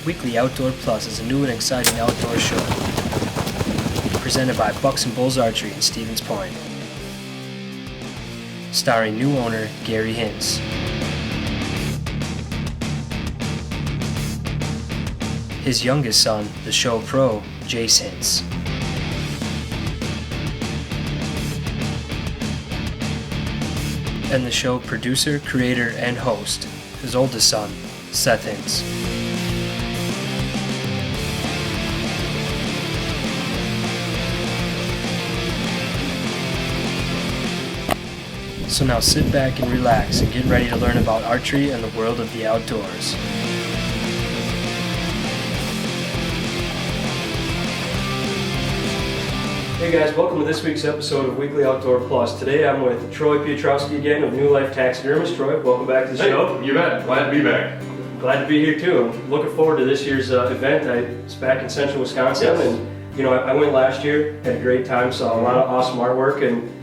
Weekly Outdoor Plus is a new and exciting outdoor show presented by Bucks and Bulls Archery in Stevens Point, starring new owner Gary Hintz. His youngest son, the show pro, Jace Hintz. And the show producer, creator, and host, his oldest son, Seth Hintz. So now sit back and relax and get ready to learn about archery and the world of the outdoors. Hey guys, welcome to this week's episode of Weekly Outdoor Plus. Today I'm with Troy Piotrowski again of New Life Taxidermist. Troy, welcome back to the show. You bet. Glad to be back. Glad to be here too. I'm looking forward to this year's event. It's back in central Wisconsin, Yes. And I went last year, had a great time, saw a lot of awesome artwork, and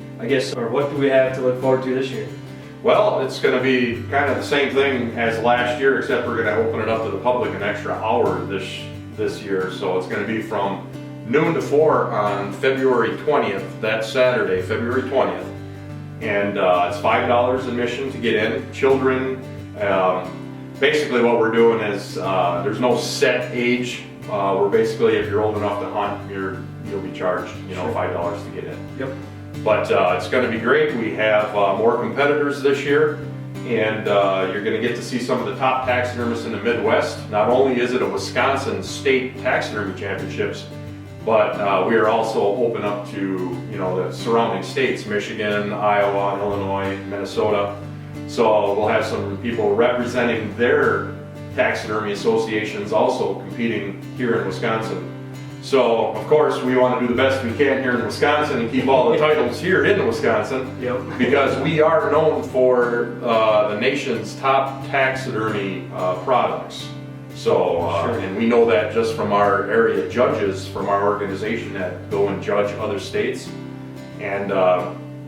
what do we have to look forward to this year? Well, it's going to be kind of the same thing as last year, except we're going to open it up to the public an extra hour this year. So it's going to be from noon to 4 on February 20th, that's Saturday, February 20th. And it's $5 admission to get in. Children, basically what we're doing is there's no set age. We're basically, if you're old enough to hunt, you'll be charged, $5 to get in. Yep. But it's going to be great. We have more competitors this year, and you're going to get to see some of the top taxidermists in the Midwest. Not only is it a Wisconsin State Taxidermy Championships, but we are also open up to the surrounding states: Michigan, Iowa, Illinois, Minnesota. So we'll have some people representing their taxidermy associations also competing here in Wisconsin. So, of course, we want to do the best we can here in Wisconsin and keep all the titles here in Wisconsin. Yep. Because we are known for the nation's top taxidermy products. So, Sure. And we know that just from our area judges from our organization that go and judge other states. And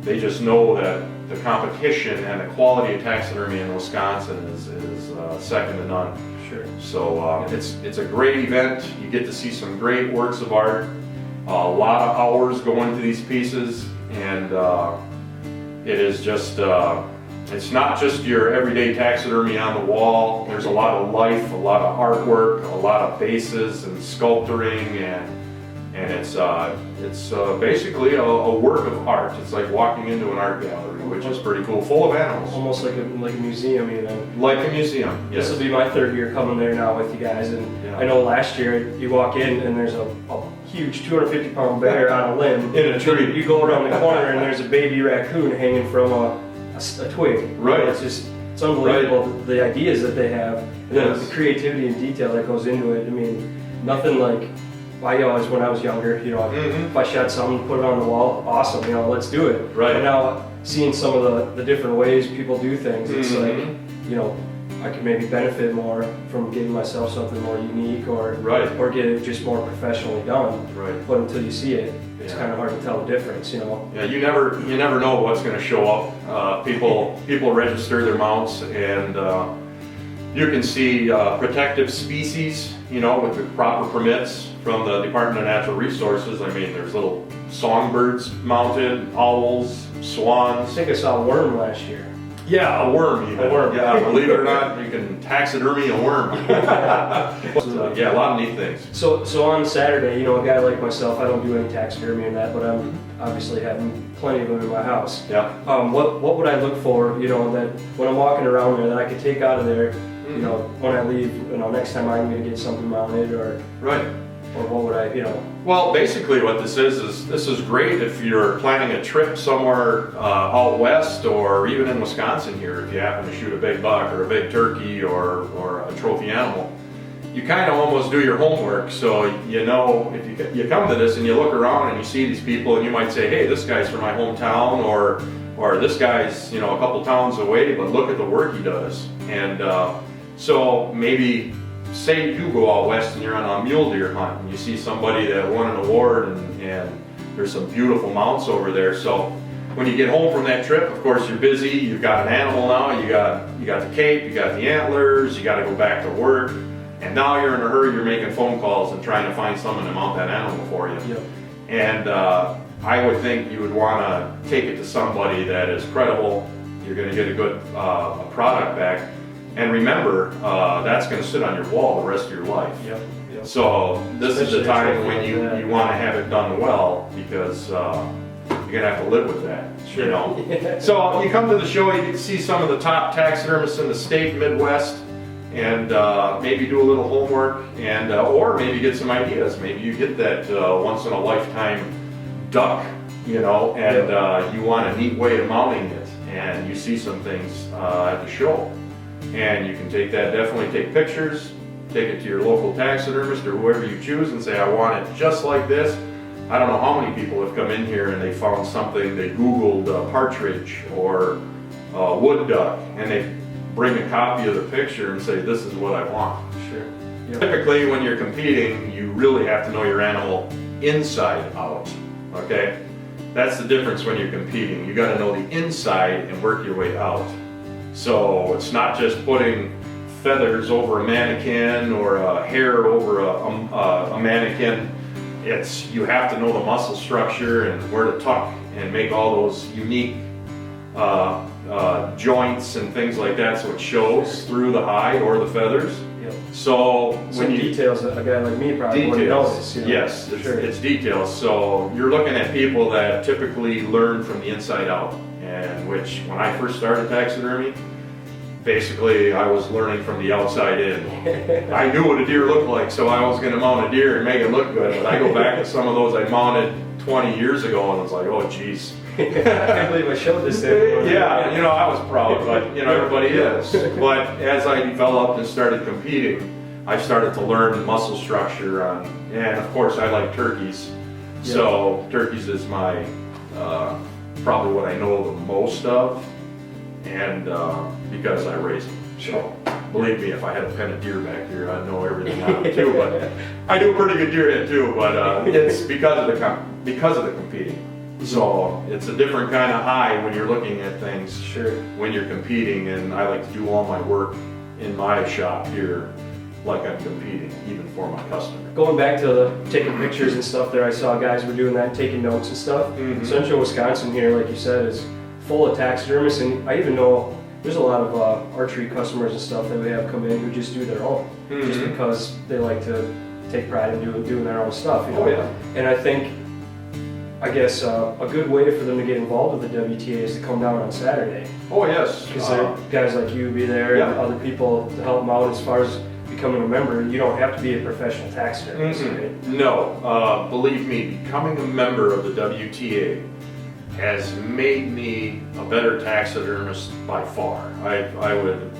they just know that the competition and the quality of taxidermy in Wisconsin is second to none. Sure. So it's a great event. You get to see some great works of art. A lot of hours go into these pieces, and it is just, it's not just your everyday taxidermy on the wall. There's a lot of life, a lot of artwork, a lot of bases and sculpturing, and it's basically a work of art. It's like walking into an art gallery, which is pretty cool, full of animals. Almost like a museum even. Like a museum, yes. This will be my third year coming there now with you guys, and Yeah. I know last year you walk in and there's a huge 250-pound bear on a limb. In a tree. You go around the corner and there's a baby raccoon hanging from a twig. Right. It's unbelievable, the ideas that they have, and then Yes. the creativity and detail that goes into it. I mean, nothing like, I always, when I was younger, if I shot something, put it on the wall, awesome, let's do it. Right. And now, seeing some of the different ways people do things, it's like, I could maybe benefit more from getting myself something more unique or get it just more professionally done. Right. But until you see it, it's Yeah. kind of hard to tell the difference, Yeah, you never know what's going to show up. People register their mounts, and you can see protective species, with the proper permits from the Department of Natural Resources. I mean, there's little songbirds mounted, owls, I swans. think I saw a worm last year. Yeah, a worm even. A worm. Yeah, believe it or not, you can taxidermy a worm. Yeah, a lot of neat things. So on Saturday, a guy like myself, I don't do any taxidermy and that, but I'm obviously having plenty of them in my house. Yeah. What would I look for, that when I'm walking around there that I could take out of there, when I leave, next time I'm going to get something mounted or Right. or what would I, Well, basically what this is great if you're planning a trip somewhere out west or even in Wisconsin here, if you happen to shoot a big buck or a big turkey or a trophy animal. You kind of almost do your homework, so if you come to this and you look around and you see these people and you might say, hey, this guy's from my hometown, or this guy's a couple towns away, but look at the work he does. And so maybe say you go out west and you're on a mule deer hunt and you see somebody that won an award and there's some beautiful mounts over there. So when you get home from that trip, of course you're busy, you've got an animal now, you got the cape, you got the antlers, you got to go back to work. And now you're in a hurry, you're making phone calls and trying to find someone to mount that animal for you. Yep. And I would think you would want to take it to somebody that is credible. You're going to get a good product back. And remember, that's going to sit on your wall the rest of your life. Yep. Yep. So this is the time when you like want to have it done well, because you're going to have to live with that. Sure. You know? So you come to the show, you get to see some of the top taxidermists in the state, Midwest, and maybe do a little homework, and or maybe get some ideas. Maybe you get that once in a lifetime duck, you know, and you want a neat way of mounting it, and you see some things at the show. And you can take that, definitely take pictures, take it to your local taxidermist or whoever you choose and say, I want it just like this. I don't know how many people have come in here and they found something, they Googled partridge or wood duck, and they bring a copy of the picture and say, this is what I want. Sure. Yep. Typically when you're competing, you really have to know your animal inside out, okay? That's the difference when you're competing. You gotta know the inside and work your way out. So it's not just putting feathers over a mannequin or a hair over a mannequin. It's, you have to know the muscle structure and where to tuck and make all those unique joints and things like that, so it shows through the hide or the feathers. Yep. So some details that a guy like me probably wouldn't notice. You know? Yes, it's details. So you're looking at people that typically learn from the inside out, and which when I first started taxidermy, basically I was learning from the outside in. I knew what a deer looked like, so I was going to mount a deer and make it look good. But I go back to some of those I mounted 20 years ago, and it's like, oh geez. I can't believe I showed this thing. Yeah, you know, I was proud, but you know, everybody is. But as I developed and started competing, I started to learn muscle structure on, and of course I like turkeys. Yep. So turkeys is my, probably what I know the most of, and because I raised them. So believe me, if I had a pen of deer back here, I'd know everything on them too. But I do a pretty good deer head too. But it's because of the competing. So it's a different kind of eye when you're looking at things. Sure. When you're competing, and I like to do all my work in my shop here like I'm competing, even for my customer. Going back to the taking pictures and stuff there, I saw guys were doing that, taking notes and stuff. Mm-hmm. Central Wisconsin here, like you said, is full of taxidermists, and I even know there's a lot of archery customers and stuff that we have come in who just do their own, mm-hmm. just because they like to take pride in doing their own stuff. You know? Oh yeah. And I guess a good way for them to get involved with the WTA is to come down on Saturday. Oh yes. Because guys like you be there, yeah. and other people to help them out as far as becoming a member. You don't have to be a professional taxidermist, mm-hmm. right? No, believe me, becoming a member of the WTA has made me a better taxidermist by far. I would,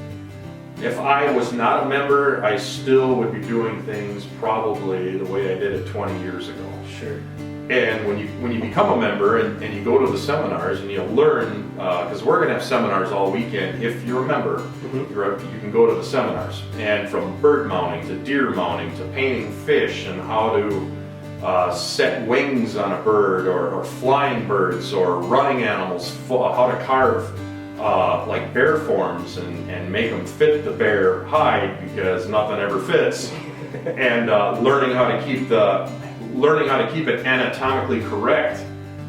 if I was not a member, I still would be doing things probably the way I did it 20 years ago. Sure. And when you become a member and you go to the seminars and you learn, because we're going to have seminars all weekend. If you're a member, mm-hmm. You can go to the seminars. And from bird mounting to deer mounting to painting fish and how to set wings on a bird or flying birds or running animals, how to carve like bear forms and make them fit the bear hide because nothing ever fits. And learning how to keep it anatomically correct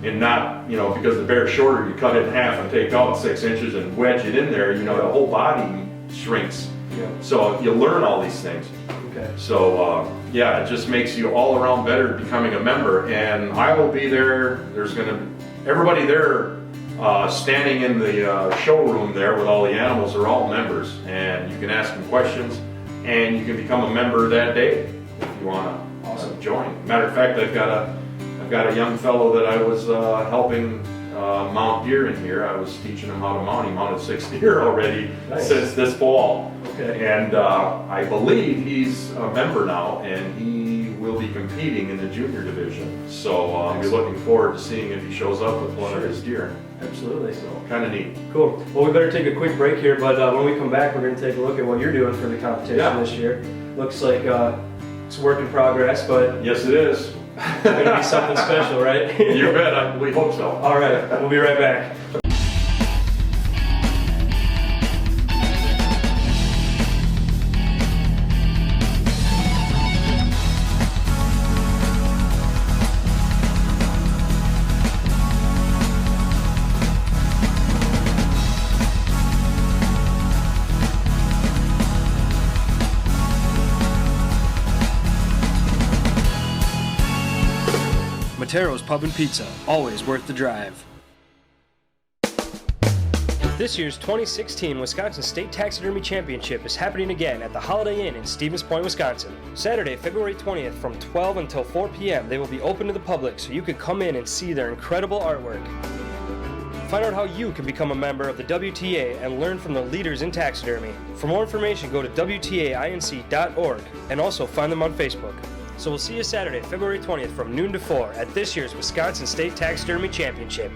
and not, you know, because the bear's shorter, you cut it in half and take out 6 inches and wedge it in there, you know, the whole body shrinks. Yeah. So you learn all these things. Okay. So yeah, it just makes you all around better becoming a member, and I will be there. There's everybody there standing in the showroom there with all the animals are all members, and you can ask them questions, and you can become a member that day if you want to. Awesome. Join. Matter of fact, I've got a young fellow that I was helping mount deer in here. I was teaching him how to mount. He mounted 6 deer already since this fall. Okay. And I believe he's a member now, and he will be competing in the junior division. So I'll be looking forward to seeing if he shows up with one of his deer. Absolutely. So kind of neat. Cool. Well, we better take a quick break here, but when we come back, we're going to take a look at what you're doing for the competition this year. Looks like it's a work in progress, but yes, it is. It's going to be something special, right? You bet. We hope so. All right. We'll be right back. Matero's Pub and Pizza, always worth the drive. This year's 2016 Wisconsin State Taxidermy Championship is happening again at the Holiday Inn in Stevens Point, Wisconsin. Saturday, February 20th from 12 until 4 p.m. They will be open to the public so you can come in and see their incredible artwork. Find out how you can become a member of the WTA and learn from the leaders in taxidermy. For more information, go to WTAINC.org and also find them on Facebook. So we'll see you Saturday, February 20th from noon to 4 at this year's Wisconsin State Taxidermy Championship.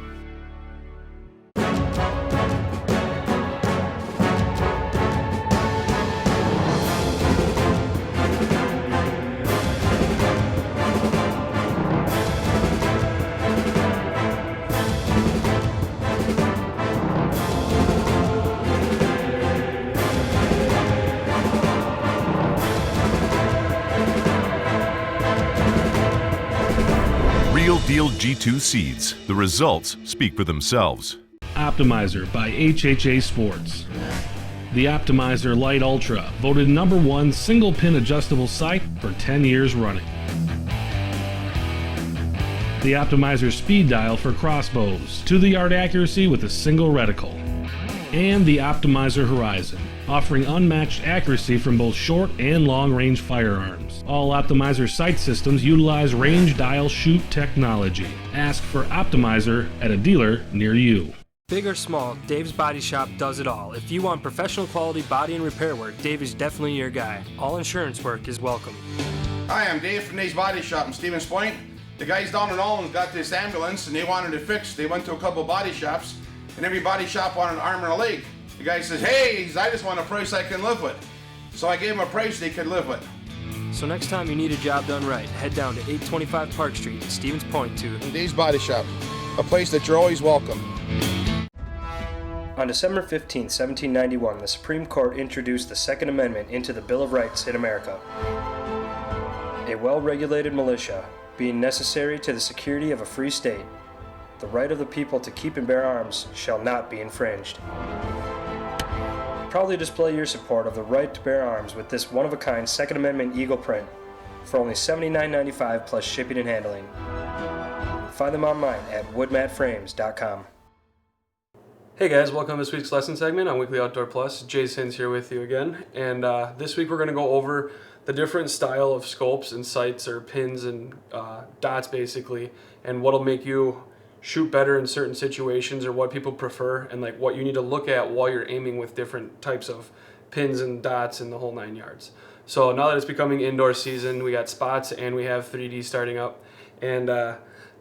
Real Deal G2 seeds. The results speak for themselves. Optimizer by HHA Sports. The Optimizer Lite Ultra, voted #1 single pin adjustable sight for 10 years running. The Optimizer Speed Dial for crossbows, to-the-yard accuracy with a single reticle. And the Optimizer Horizon, offering unmatched accuracy from both short and long-range firearms. All Optimizer sight systems utilize range dial shoot technology. Ask for Optimizer at a dealer near you. Big or small, Dave's Body Shop does it all. If you want professional quality body and repair work, Dave is definitely your guy. All insurance work is welcome. Hi, I'm Dave from Dave's Body Shop in Stevens Point. The guys down in Allen got this ambulance and they wanted it fixed. They went to a couple body shops and every body shop wanted an arm and a leg. The guy says, hey, I just want a price I can live with. So I gave him a price they could live with. So next time you need a job done right, head down to 825 Park Street in Stevens Point to Dave's Body Shop, a place that you're always welcome. On December 15, 1791, the Supreme Court introduced the Second Amendment into the Bill of Rights in America. A well-regulated militia, being necessary to the security of a free state, the right of the people to keep and bear arms shall not be infringed. Proudly display your support of the right to bear arms with this one-of-a-kind Second Amendment Eagle print for only $79.95 plus shipping and handling. Find them online at woodmatframes.com. Hey guys, welcome to this week's lesson segment on Weekly Outdoor Plus. Jason's here with you again, and this week we're going to go over the different style of scopes and sights or pins and dots basically, and what'll make you shoot better in certain situations or what people prefer, and like what you need to look at while you're aiming with different types of pins and dots in the whole 9 yards. So now that it's becoming indoor season, we got spots and we have 3D starting up, and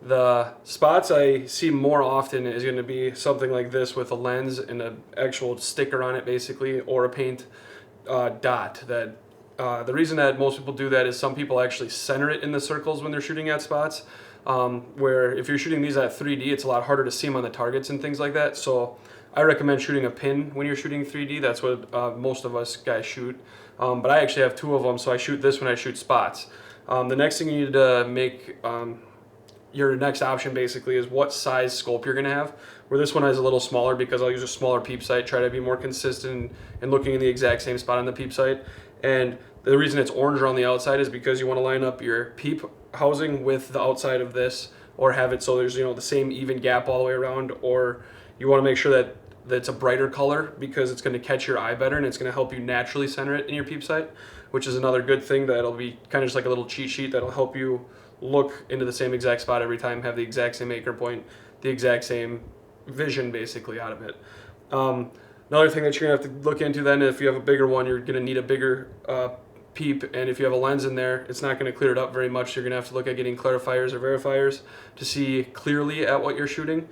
the spots I see more often is going to be something like this with a lens and an actual sticker on it basically, or a paint dot. That the reason that most people do that is some people actually center it in the circles when they're shooting at spots, where if you're shooting these at 3D, it's a lot harder to see them on the targets and things like that. So I recommend shooting a pin when you're shooting 3D. That's what most of us guys shoot. But I actually have two of them, so I shoot this when I shoot spots. The next thing you need to make your next option basically is what size scope you're going to have. Where this one is a little smaller because I'll use a smaller peep sight, try to be more consistent and looking in the exact same spot on the peep sight. And the reason it's orange around the outside is because you want to line up your peep housing with the outside of this, or have it so there's, you know, the same even gap all the way around, or you want to make sure that it's a brighter color because it's going to catch your eye better and it's going to help you naturally center it in your peep sight, which is another good thing that'll be kind of just like a little cheat sheet that'll help you look into the same exact spot every time, have the exact same anchor point, the exact same vision basically out of it. Another thing that you're going to have to look into then, if you have a bigger one, you're going to need a bigger peep, and if you have a lens in there, it's not going to clear it up very much. You're going to have to look at getting clarifiers or verifiers to see clearly at what you're shooting.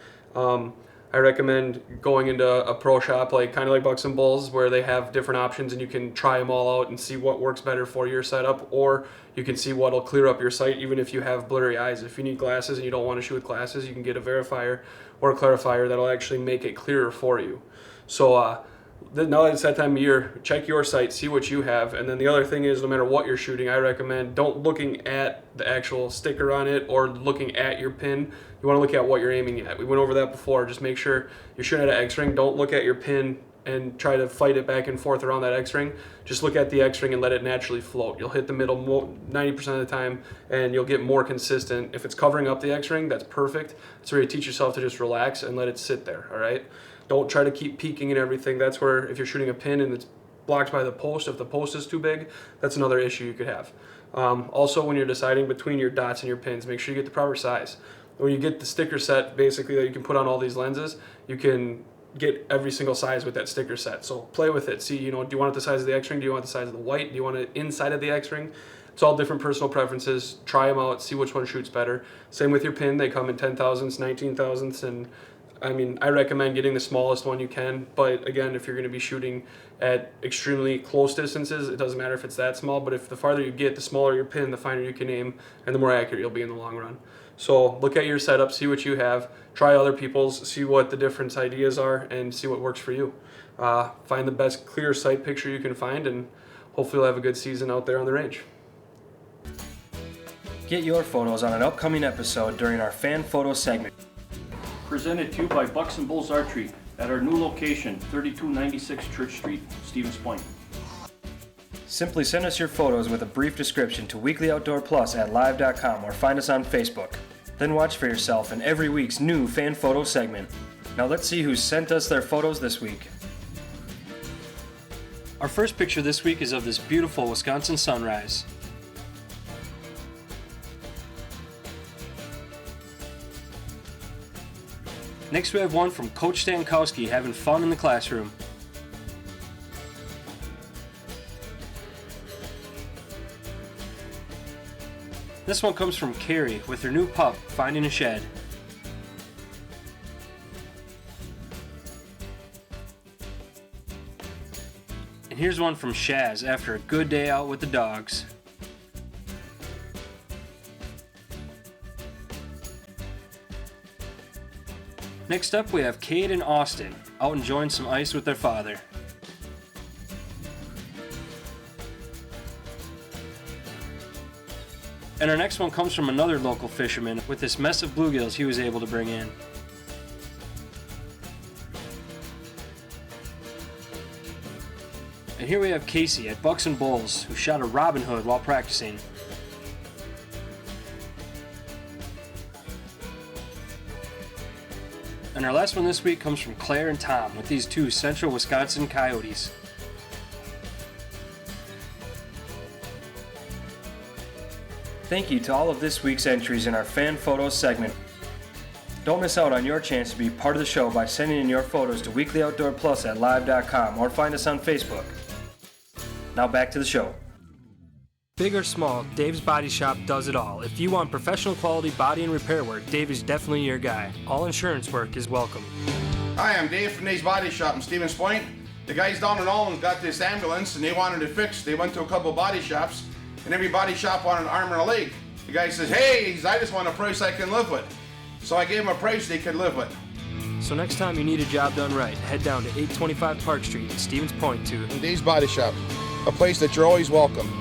I recommend going into a pro shop, like kind of like Bucks and Bulls, where they have different options and you can try them all out and see what works better for your setup, or you can see what'll clear up your sight even if you have blurry eyes. If you need glasses and you don't want to shoot with glasses, you can get a verifier or a clarifier that'll actually make it clearer for you. So now that it's that time of year, check your sight, see what you have. And then the other thing is, no matter what you're shooting, I recommend don't looking at the actual sticker on it or looking at your pin. You want to look at what you're aiming at. We went over that before. Just make sure you're shooting at an X-ring. Don't look at your pin and try to fight it back and forth around that X-ring. Just look at the X-ring and let it naturally float. You'll hit the middle 90% of the time, and you'll get more consistent. If it's covering up the X-ring, that's perfect. That's where you teach yourself to just relax and let it sit there, all right? Don't try to keep peeking and everything. That's where, if you're shooting a pin and it's blocked by the post, if the post is too big, that's another issue you could have. Also, when you're deciding between your dots and your pins, make sure you get the proper size. When you get the sticker set, basically, that you can put on all these lenses, you can get every single size with that sticker set. So play with it. See, do you want it the size of the X-ring? Do you want the size of the white? Do you want it inside of the X-ring? It's all different personal preferences. Try them out, see which one shoots better. Same with your pin. They come in 10 thousandths, 19 thousandths, and I mean, I recommend getting the smallest one you can, but again, if you're going to be shooting at extremely close distances, it doesn't matter if it's that small, but if the farther you get, the smaller your pin, the finer you can aim, and the more accurate you'll be in the long run. So look at your setup, see what you have, try other people's, see what the different ideas are, and see what works for you. Find the best clear sight picture you can find, and hopefully you'll have a good season out there on the range. Get your photos on an upcoming episode during our fan photo segment. Presented to you by Bucks and Bulls Archery at our new location, 3296 Church Street, Stevens Point. Simply send us your photos with a brief description to weeklyoutdoorplus@live.com or find us on Facebook. Then watch for yourself in every week's new fan photo segment. Now let's see who sent us their photos this week. Our first picture this week is of this beautiful Wisconsin sunrise. Next we have one from Coach Stankowski having fun in the classroom. This one comes from Carrie with her new pup finding a shed. And here's one from Shaz after a good day out with the dogs. Next up we have Cade and Austin out enjoying some ice with their father. And our next one comes from another local fisherman with this mess of bluegills he was able to bring in. And here we have Casey at Bucks and Bulls, who shot a Robin Hood while practicing. And our last one this week comes from Claire and Tom with these two Central Wisconsin coyotes. Thank you to all of this week's entries in our fan photos segment. Don't miss out on your chance to be part of the show by sending in your photos to weeklyoutdoorplus@live.com or find us on Facebook. Now back to the show. Big or small, Dave's Body Shop does it all. If you want professional quality body and repair work, Dave is definitely your guy. All insurance work is welcome. Hi, I'm Dave from Dave's Body Shop in Stevens Point. The guys down in Allen's got this ambulance and they wanted it fixed. They went to a couple body shops and every body shop wanted an arm and a leg. The guy says, hey, I just want a price I can live with. So I gave him a price they could live with. So next time you need a job done right, head down to 825 Park Street in Stevens Point to Dave's Body Shop, a place that you're always welcome.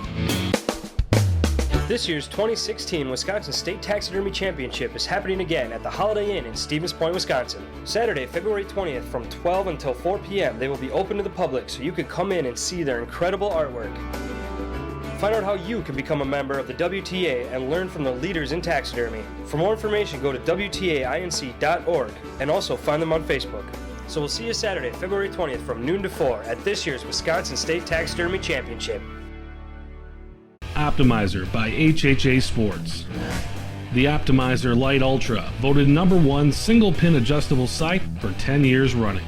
This year's 2016 Wisconsin State Taxidermy Championship is happening again at the Holiday Inn in Stevens Point, Wisconsin. Saturday, February 20th from 12 until 4 p.m. They will be open to the public so you can come in and see their incredible artwork. Find out how you can become a member of the WTA and learn from the leaders in taxidermy. For more information, go to WTAINC.org and also find them on Facebook. So we'll see you Saturday, February 20th from noon to 4 at this year's Wisconsin State Taxidermy Championship. Optimizer by HHA Sports. The Optimizer Lite Ultra, voted #1 single pin adjustable sight for 10 years running.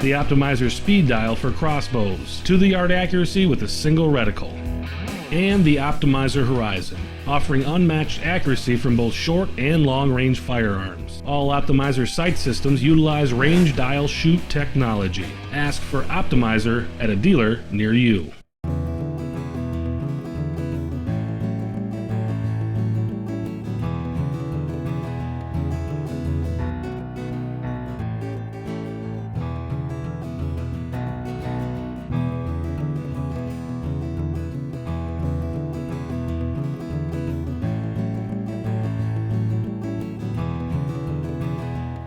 The Optimizer Speed Dial for crossbows, 2-yard accuracy with a single reticle. And the Optimizer Horizon, offering unmatched accuracy from both short and long range firearms. All Optimizer sight systems utilize range dial shoot technology. Ask for Optimizer at a dealer near you.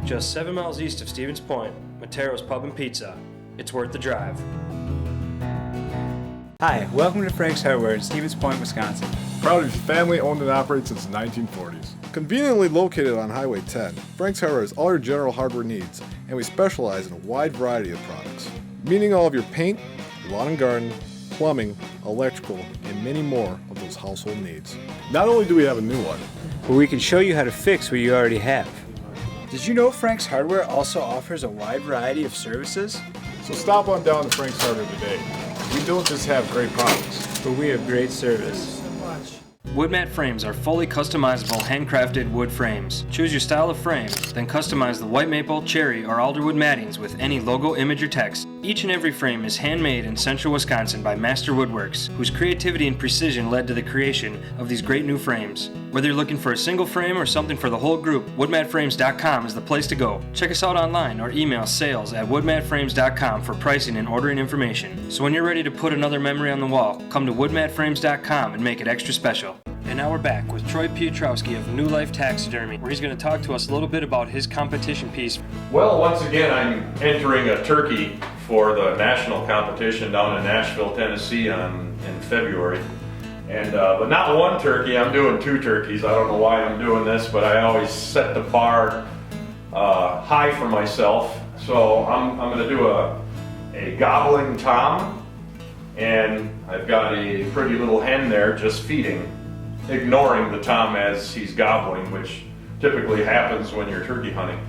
Just 7 miles east of Stevens Point, Matero's Pub and Pizza. It's worth the drive. Hi, welcome to Frank's Hardware in Stevens Point, Wisconsin. Proud to be family owned and operated since the 1940s. Conveniently located on Highway 10, Frank's Hardware has all your general hardware needs, and we specialize in a wide variety of products, meaning all of your paint, lawn and garden, plumbing, electrical, and many more of those household needs. Not only do we have a new one, But we can show you how to fix what you already have. Did you know Frank's Hardware also offers a wide variety of services? so stop on down to Frank's Hardware today. We don't just have great products. But we have great service. Woodmat frames are fully customizable handcrafted wood frames. Choose your style of frame, then customize the white maple, cherry, or alderwood mattings with any logo, image, or text. Each and every frame is handmade in central Wisconsin by Master Woodworks, whose creativity and precision led to the creation of these great new frames. Whether you're looking for a single frame or something for the whole group, woodmatframes.com is the place to go. Check us out online or email sales@woodmatframes.com for pricing and ordering information. So when you're ready to put another memory on the wall, come to woodmatframes.com and make it extra special. And now we're back with Troy Piotrowski of New Life Taxidermy, where he's going to talk to us a little bit about his competition piece. Well, once again, I'm entering a turkey for the national competition down in Nashville, Tennessee in February. And but not one turkey, I'm doing 2 turkeys. I don't know why I'm doing this, but I always set the bar high for myself. So I'm going to do a gobbling tom, and I've got a pretty little hen there just feeding, ignoring the tom as he's gobbling, which typically happens when you're turkey hunting.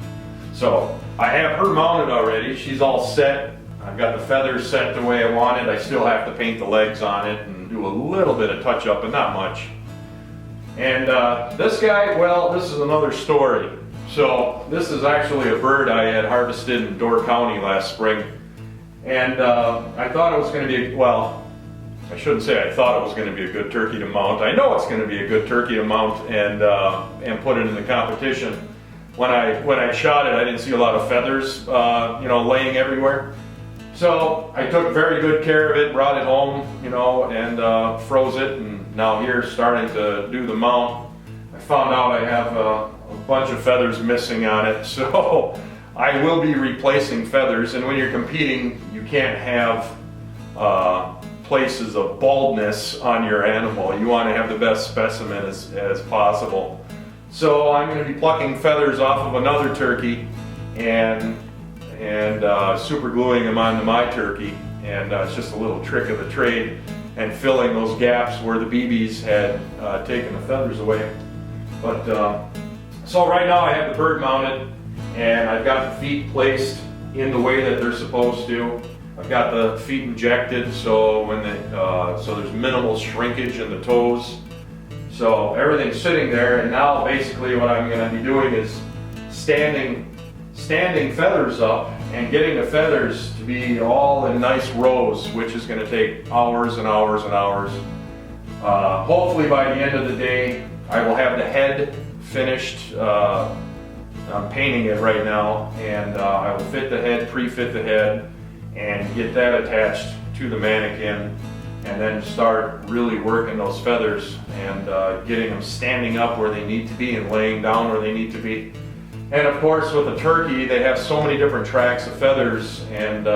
So I have her mounted already. She's all set. I've got the feathers set the way I want it. I still have to paint the legs on it and do a little bit of touch up, but not much. And this guy, well, this is another story. So this is actually a bird I had harvested in Door County last spring. And I thought it was going to be, well, I shouldn't say I thought it was going to be a good turkey to mount. I know it's going to be a good turkey to mount and put it in the competition. When I shot it, I didn't see a lot of feathers, laying everywhere. So I took very good care of it, brought it home, and froze it. And now here, starting to do the mount, I found out I have a bunch of feathers missing on it. So I will be replacing feathers. And when you're competing, you can't have places of baldness on your animal. You want to have the best specimen as possible. So I'm going to be plucking feathers off of another turkey and super gluing them onto my turkey. And it's just a little trick of the trade, and filling those gaps where the BBs had taken the feathers away. But so right now I have the bird mounted, and I've got the feet placed in the way that they're supposed to. I've got the feet injected, so so there's minimal shrinkage in the toes. So everything's sitting there, and now basically what I'm going to be doing is standing feathers up and getting the feathers to be all in nice rows, which is going to take hours and hours and hours. Hopefully by the end of the day, I will have the head finished. I'm painting it right now, and I will fit the head, pre-fit the head, and get that attached to the mannequin, and then start really working those feathers and getting them standing up where they need to be and laying down where they need to be. And of course, with a turkey, they have so many different tracks of feathers, and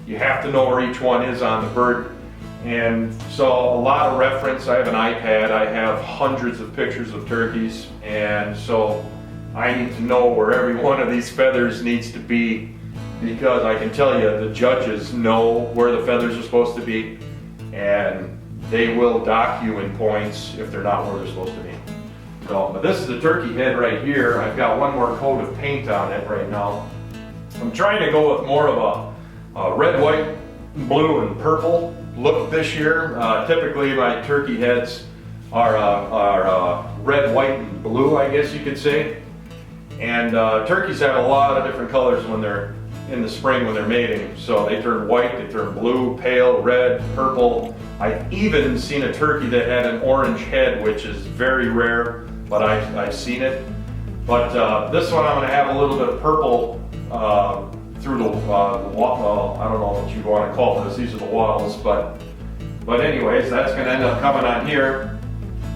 you have to know where each one is on the bird. And so a lot of reference. I have an iPad, I have hundreds of pictures of turkeys, and so I need to know where every one of these feathers needs to be, because I can tell you the judges know where the feathers are supposed to be, and they will dock you in points if they're not where they're supposed to be. So, but this is the turkey head right here. I've got one more coat of paint on it right now. I'm trying to go with more of a red, white, blue, and purple look this year. Typically my turkey heads are red, white, and blue, I guess you could say. And turkeys have a lot of different colors when they're in the spring when they're mating. So they turn white, they turn blue, pale, red, purple. I've even seen a turkey that had an orange head, which is very rare, but I've seen it. But this one I'm going to have a little bit of purple through the well, I don't know what you want to call this. These are the wattles, but anyways, that's going to end up coming on here,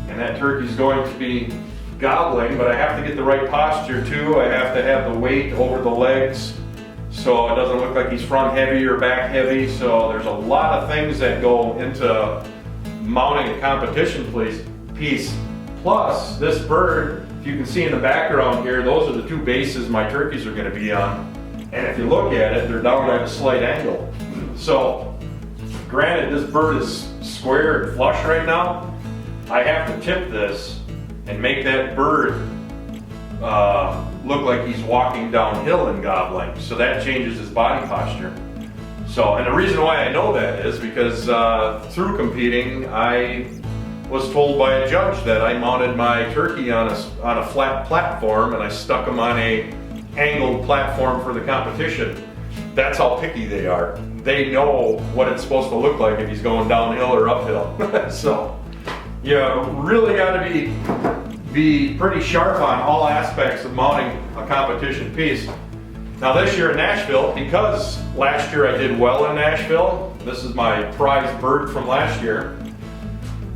and that turkey's going to be gobbling. But I have to get the right posture too. I have to have the weight over the legs so it doesn't look like he's front heavy or back heavy. So there's a lot of things that go into mounting a competition piece. Plus, this bird, if you can see in the background here, those are the two bases my turkeys are going to be on. And if you look at it, they're down at a slight angle. So, granted, this bird is square and flush right now. I have to tip this and make that bird look like he's walking downhill in gobbling. So that changes his body posture. So, and the reason why I know that is because through competing, I was told by a judge that I mounted my turkey on a flat platform and I stuck him on a angled platform for the competition. That's how picky they are. They know what it's supposed to look like if he's going downhill or uphill. So you really got to be pretty sharp on all aspects of mounting a competition piece. Now this year in Nashville, because last year I did well in Nashville, this is my prize bird from last year,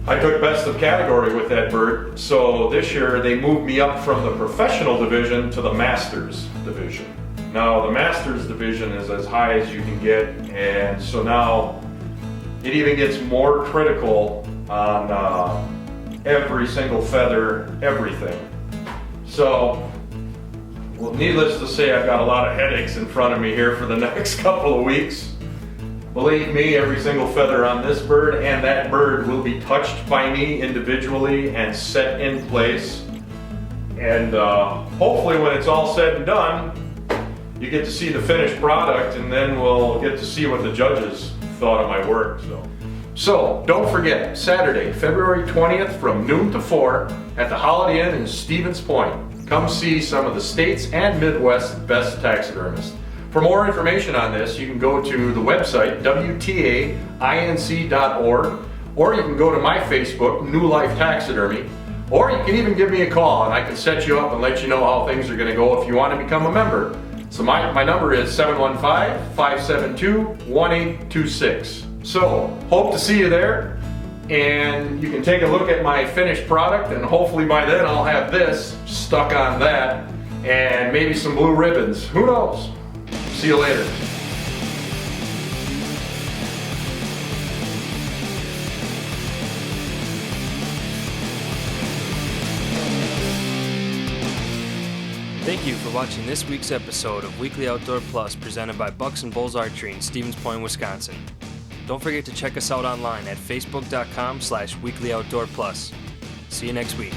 I took best of category with that bird. So this year they moved me up from the professional division to the Masters division. Now the Masters division is as high as you can get, and so now it even gets more critical on every single feather, everything. So, well, needless to say, I've got a lot of headaches in front of me here for the next couple of weeks. Believe me, every single feather on this bird and that bird will be touched by me individually and set in place. And hopefully when it's all said and done, you get to see the finished product, and then we'll get to see what the judges thought of my work. So don't forget, Saturday, February 20th from noon to 4 at the Holiday Inn in Stevens Point. Come see some of the state's and Midwest's best taxidermists. For more information on this, you can go to the website, WTAINC.org, or you can go to my Facebook, New Life Taxidermy, or you can even give me a call and I can set you up and let you know how things are going to go if you want to become a member. So my number is 715-572-1826. So, hope to see you there, and you can take a look at my finished product, and hopefully by then I'll have this stuck on that, and maybe some blue ribbons. Who knows? See you later. Thank you for watching this week's episode of Weekly Outdoor Plus presented by Bucks and Bulls Archery in Stevens Point, Wisconsin. Don't forget to check us out online at facebook.com/weeklyoutdoorplus. See you next week.